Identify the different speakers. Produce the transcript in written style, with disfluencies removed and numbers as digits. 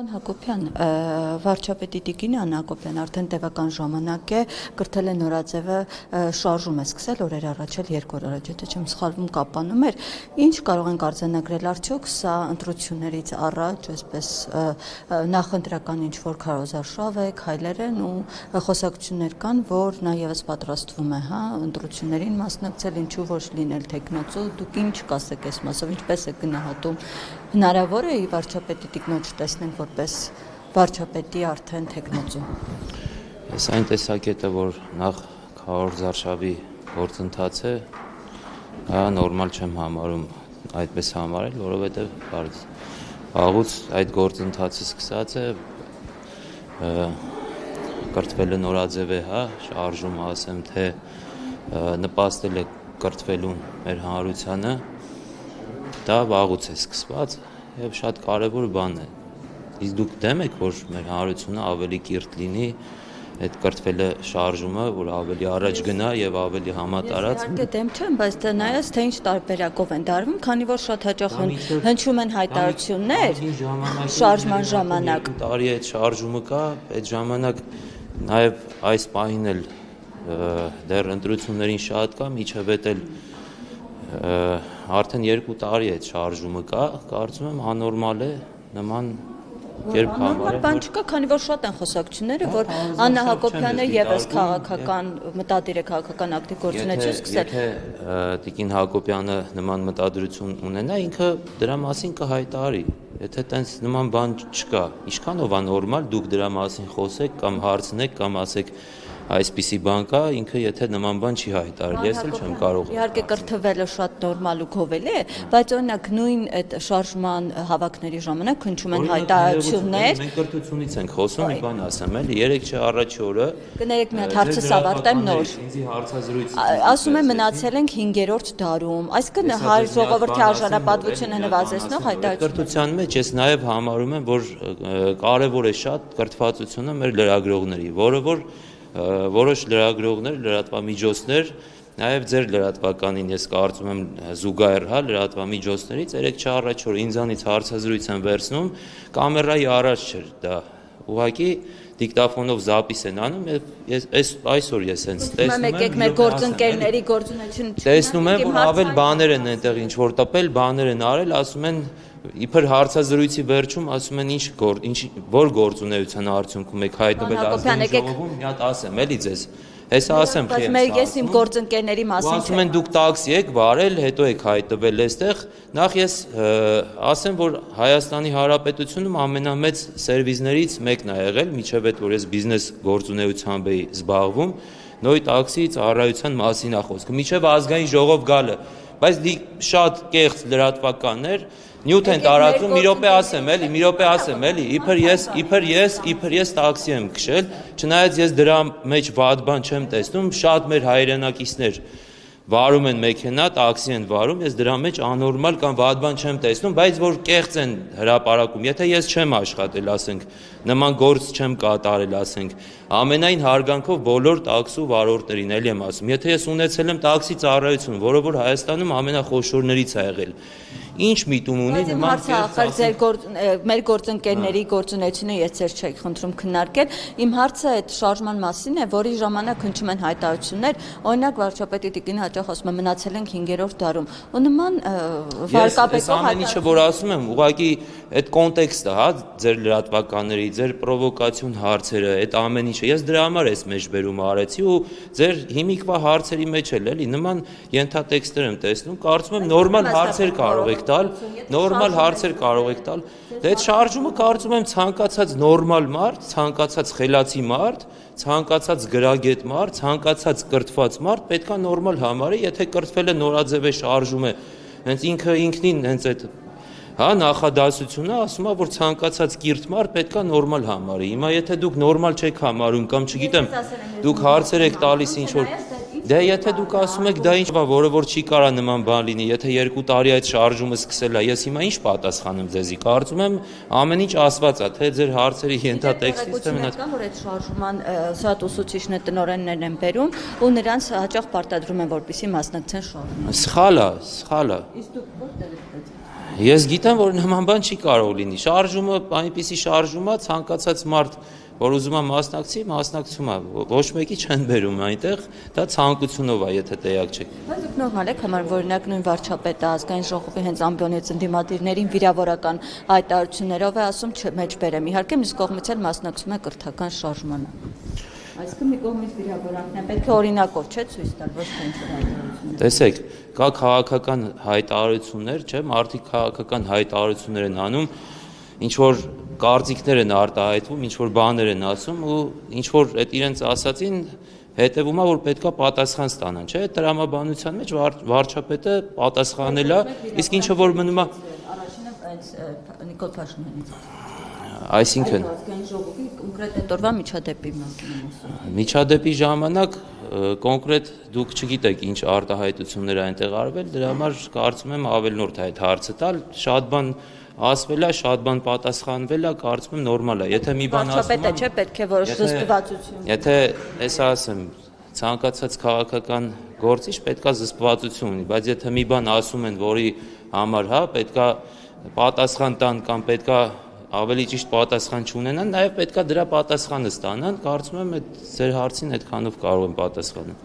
Speaker 1: Պարոն Հակոբյան, վարչապետի տիկին Աննա Հակոբյան արդեն տևական ժամանակ է կրթել է նորաձևը շարժում է սկսել օրեր առաջ էլ 2 օր առաջ, եթե չեմ սխալվում կապանում էր, ինչ կարող ենք արձանագրել արդյոք սա ընտրություններից առաջ, այսպես նախընտրական ինչ-որ քարոզարշավ է, քայլեր են ու խոսակցություններ կան, որ նա ևս պատրաստվում է, ընտրություններին մասնակցել, ինչու ոչ լինել թեկնածու, դուք ինչ կասեք այս մասով, ինչպես եք գնահատում, հնարավոր է վարչապետի տիկնոջ տեսնենք որպես վարչապետի արդեն թեկնածու։
Speaker 2: Ես այն տեսակետը, որ նախ քարոզարշավի գործընթաց է, նորմալ չեմ համարում այդպես համարել, որովհետև վաղուց այդ գործընթացը սկսած է, կրթվելը նորաձև է, շարժում ասեմ, թե նպաստել է կրթվելուն մեր հանրությանը, դա վաղուց է սկսված եւ շատ կարեւոր բան է։ Իսկ դուք դեմ եք, որ մեր հանրությունը ավելի կիրթ լինի, այդ կրթվելը շարժումը, որ ավելի առաջ գնա եւ ավելի համատարած։
Speaker 1: Իհարկե դեմ չեմ, բայց դա նայած թե ինչ տարբերակով են դարվում, քանի որ շատ հաճախ հնչում են հայտարարություններ շարժման ժամանակ։
Speaker 2: Տարի այդ շարժումը կա, այդ ժամանակ նաեւ այս պահին էլ դեռ ընտրություններին շատ կա, միջև էլ արդեն 2 տարի այդ շարժումը կա, կարծում եմ աննորմալ է նման կերպ համարել։
Speaker 1: Բան չկա, քանի որ շատ են խոսակցությունները, որ Աննա Հակոբյանը ևս քաղաքական մտադիր է քաղաքական ակտիվ գործունեություն սկսել։
Speaker 2: Եթե տիկին Հակոբյանը նման մտադրություն ունենա, ինքը դրա մասին կհայտարարի։ Եթե տենց նման բան չկա, ինչքանով է նորմալ դուք դրա մասին խոսեք կամ հարցնեք կամ ասեք այսպիսի բան կա, ինքը եթե նման բան չի հայտարարել, ես էլ չեմ կարող։
Speaker 1: Իհարկե կրթվելը շատ նորմալ ու գովելի է, բայց օրինակ նույն այդ շարժման հավաքների ժամանակ հնչում են հայտարարություններ։
Speaker 2: Մենք կրթությունից ենք խոսում, մի բան ասեմ, էլի 3 առաջի օրը։
Speaker 1: Կներեք մի հատ հարցս ավարտեմ նոր։
Speaker 2: Ինձի հարցազրույց։
Speaker 1: Ասում եմ մնացել ենք 5-րդ դարում, այսինքն ժողովրդի արժանապատվությունը նվազեցնող հայտարարություն։
Speaker 2: Կրթության մեջ ես նաև համարում եմ, որ կարևոր է շատ կրթվածությունը մեր լրագրողների, որը որ որոշ լրագրողներ, լրատվամիջոցներ, նաև ձեր լրատվականին ես կարծում եմ զուգահեռ լրատվամիջոցներից 3 առաջ որ ինձանից հարցազրույց են վերցնում, կամերայի առաջ չէր դա, ուղղակի դիկտաֆոնով զապիս են անում, այսօր ես հենց տեսնում եմ,
Speaker 1: եկեք մեր գործընկերների գործունեությունը
Speaker 2: տեսնում եմ, որ ավել բաներ են այնտեղ ինչ որ տպել, բաներ են արել, ասում են իբր հարցազրույցի վերջում ասում են որ գործունեության արդյունքում եք հայտնվել ազգային ժողովում, մի հատ ասեմ էլի ձեզ, հեսա ասեմ
Speaker 1: Բայց ես իմ գործընկերների մասին
Speaker 2: ասում են դուք տաքսի եք վարել, հետո եք հայտնվել այստեղ, նախ ես ասեմ, որ Հայաստանի Հանրապետությունում ամենամեծ սերվիսներից մեկն է եղել, միջև այդ որ ես բիզնես գործունեությամբ էի զբաղվում, նոյ տաքսի ծառայության մասին է խոսքը, միջև ազգային ժողով գալը, բայց շատ կեղծ լրատվականներ նյութ են տարածում, մի րոպե ասեմ էլի, իբր ես տաքսի եմ քշել, չնայած ես դրա մեջ վատ բան չեմ տեսնում, շատ մեր հայրենակիցներ վարում են մեքենա, տաքսի են վարում, ես դրա մեջ աննորմալ կամ վատ բան չեմ տեսնում, բայց որ կեղծ են հրապարակում, եթե ես չեմ աշխատել, ասենք, նման գործ չեմ կատարել, ասենք, ամենայն հարգանքով բոլոր տաքսու վարորդներին էլի եմ ասում, եթե ես ունեցել եմ տաքսի ծառայություն, որը որ Հայաստանում ամենախոշորներից է եղել, ինչ միտում ունի նման
Speaker 1: մեր գործընկերների գործունեությունը ես ձեր չեք խնդրում քննարկել, իմ հարցը այդ շարժման մասին է, որի ժամանակ հնչում են հայտարարություններ, օրինակ վարչապետի տիկին հաճախ ասում է մնացել ենք 5-րդ դարում, ու նման վարկաբեկող
Speaker 2: ամեն ինչը որ ասում եմ, ուղղակի այդ կոնտեքստը, ձեր լրատվականների, ձեր պրովոկացիոն հարցերը, այդ ամեն ինչը, ես դրա համար այս մեջբերումը արեցի ու ձեր հիմիկվա հարցերի մեջ էլ էլի նման ենթատեքստեր եմ տեսնում, կարծում եմ նորմալ հարցեր կարող եք տալ, դե այդ շարժումը կարծում եմ ցանկացած նորմալ մարդ, ցանկացած խելացի մարդ, ցանկացած գրագետ մարդ, ցանկացած կրթված մարդ պետքա նորմալ համարի, եթե կրթվել է նորաձև է շարժում է, հենց ինքնին հենց այդ նախադասությունը ասում է, որ ցանկացած կիրթ մարդ պետքա նորմալ համարի, հիմա եթե դուք նորմալ չեք համարում կամ չգիտեմ, դուք հարցեր եք տալիս ինչ որ Դե եթե դուք ասում եք դա ինչ բա, որը որ չի կարա նման բան լինի, եթե 2 տարի այդ շարժումը սկսել է, ես հիմա ինչ պատասխանեմ ձեզի, կարծում եմ ամեն ինչ ասված է, թե ձեր հարցերի ենթատեքստից թե մնաց։
Speaker 1: Որ այդ շարժման շատ ուսուցիչներ տնօրեններ են բերում ու նրանց հաճախ պարտադրում են որպեսզի մասնակցեն շարժմանը։
Speaker 2: Սխալ է։
Speaker 1: Իսկ դուք որտեղ եք
Speaker 2: Ես գիտեմ, որ նման բան չի կարող լինի։ Շարժումը, այնպիսի շարժումա ցանկացած մարդ, որ ուզում է մասնակցում է, ոչ մեկի չեն բերում այնտեղ, դա ցանկությունով է, եթե տեղյակ չեք։
Speaker 1: Բայց դուք նորմալ եք համար, որ օրինակ նույն վարչապետը ազգային ժողովի հենց ամբիոնից ընդդիմադիրներին վիրավորական հայտարարություններով է ասում մեջ բերեմ։ Իհարկե մյուս կողմից էլ մասնակցում է կրթական շարժմանը։ Այսինքն մի կողմից վիրավորանքն է պետք է օրինակով չէ ցույց տալ, ոչ թե ինչ-որ հայտարարություններ։
Speaker 2: Տեսեք, կա քաղաքական հայտարարություններ, չէ՞, մարդիկ քաղաքական հայտարարություններ են անում, ինչ որ կարծիքներ են արտահայտվում, ինչ որ բաներ են ասում ու ինչ որ այդ իրենց ասածին հետևում է, որ պետքա պատասխան ստանան, չէ՞, տրամաբանության մեջ վարչապետը պատասխանել է, իսկ ինչը որ մնում է
Speaker 1: առաջինը այս Նիկոլ Փաշինյանից։
Speaker 2: Այսինքն
Speaker 1: ազգային ժողովի կոնկրետ այդ օրվա միջադեպի մասին եմ ասում։
Speaker 2: միջադեպի ժամանակ կոնկրետ դուք չգիտեք ինչ արտահայտություններ այնտեղ արվել, դրա համար կարծում եմ ավելնորդ է այդ հարցը տալ, շատ բան ասվել է, շատ բան պատասխանվել է, կարծում եմ նորմալ է։ Եթե մի բան ասում
Speaker 1: վարչապետը չէ պետք է որոշ զսպվածություն։
Speaker 2: Եթե էսա ասեմ, ցանկացած քաղաքական գործիչ պետքա զսպվածություն ունի, բայց եթե մի բան ասում են, որի համար հա պետքա պատասխան տան կամ պետքա ավելի ճիշտ պատասխան չունենան, նաև պետքա դրա պատասխանը ստանան, կարծում եմ այդ ձեր հարցին այդքանով կարող եմ պատասխանել։